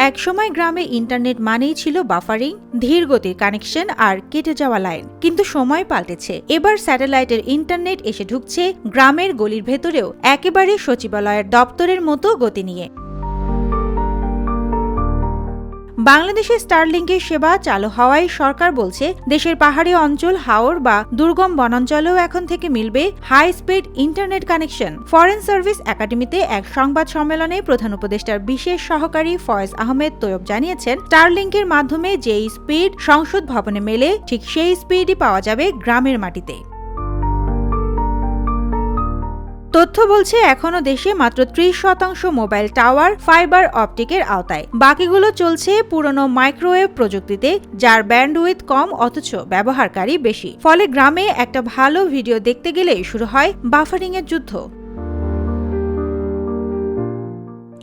একসময় গ্রামে ইন্টারনেট মানেই ছিল বাফারিং, ধীর গতির কানেকশন আর কেটে যাওয়া লাইন। কিন্তু সময় পাল্টেছে। এবার স্যাটেলাইটের ইন্টারনেট এসে ঢুকছে গ্রামের গলির ভেতরেও, একেবারে সচিবালয়ের দপ্তরের মতো গতি নিয়ে। বাংলাদেশে স্টারলিংকের সেবা চালু হওয়ায় সরকার বলছে দেশের পাহাড়ি অঞ্চল, হাওর বা দুর্গম বনাঞ্চলেও এখন থেকে মিলবে high speed internet connection. Foreign service একাডেমিতে এক সংবাদ সম্মেলনে প্রধান উপদেষ্টার বিশেষ সহকারী ফয়েজ আহমেদ তৈয়ব জানিয়েছেন, স্টারলিংকের মাধ্যমে যেই স্পিড সংসদ ভবনে মেলে, ঠিক সেই স্পিডই পাওয়া যাবে গ্রামের মাটিতে। তথ্য বলছে এখনো দেশে মাত্র ৩০% মোবাইল টাওয়ার ফাইবার অপটিকের আওতায়। বাকিগুলো চলছে পুরনো মাইক্রোওয়েভ প্রযুক্তিতে, যার ব্যান্ডউইথ কম অথচ ব্যবহারকারী বেশি। ফলে গ্রামে একটা ভালো ভিডিও দেখতে গেলেই শুরু হয় বাফারিং এর যুদ্ধ।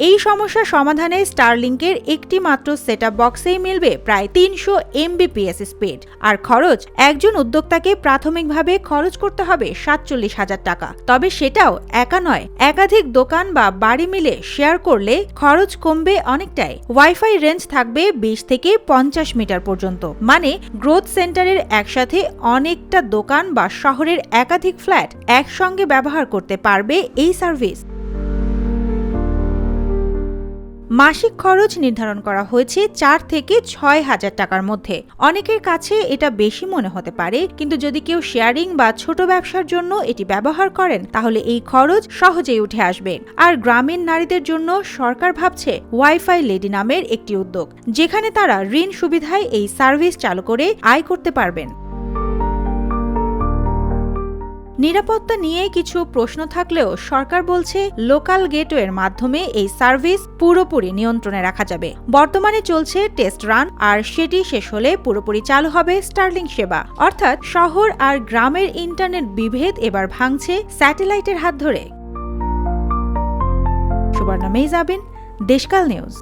এই সমস্যা সমাধানে স্টারলিংকের একটি মাত্র সেটআপ বক্সেই মিলবে প্রায় ৩০০ Mbps স্পিড। আর খরচ, একজন উদ্যোক্তাকে প্রাথমিকভাবে খরচ করতে হবে ৪৭,০০০ টাকা। তবে সেটাও একা নয়, একাধিক দোকান বা বাড়ি মিলে শেয়ার করলে খরচ কমবে অনেকটাই। ওয়াইফাই রেঞ্জ থাকবে ২০ থেকে ৫০ মিটার পর্যন্ত। মানে গ্রোথ সেন্টারের একসাথে অনেকটা দোকান বা শহরের একাধিক ফ্ল্যাট একসঙ্গে ব্যবহার করতে পারবে এই সার্ভিস। মাসিক খরচ নির্ধারণ করা হয়েছে ৪ থেকে ৬,০০০ টাকার মধ্যে। অনেকের কাছে এটা বেশি মনে হতে পারে, কিন্তু যদি কেউ শেয়ারিং বা ছোট ব্যবসার জন্য এটি ব্যবহার করেন, তাহলে এই খরচ সহজেই উঠে আসবে। আর গ্রামীণ নারীদের জন্য সরকার ভাবছে ওয়াইফাই লেডি নামের একটি উদ্যোগ, যেখানে তারা ঋণ সুবিধায় এই সার্ভিস চালু করে আয় করতে পারবেন। নিরাপত্তা নিয়ে কিছু প্রশ্ন থাকলেও সরকার বলছে লোকাল গেটওয়ের মাধ্যমে এই সার্ভিস পুরোপুরি নিয়ন্ত্রণে রাখা যাবে। বর্তমানে চলছে টেস্ট রান, আর সেটি শেষ হলে পুরোপুরি চালু হবে স্টারলিংক সেবা। অর্থাৎ শহর আর গ্রামের ইন্টারনেট বিভেদ এবার ভাঙছে স্যাটেলাইটের হাত ধরে। সুবর্ণা মেহজাবিন, দেশকাল নিউজ।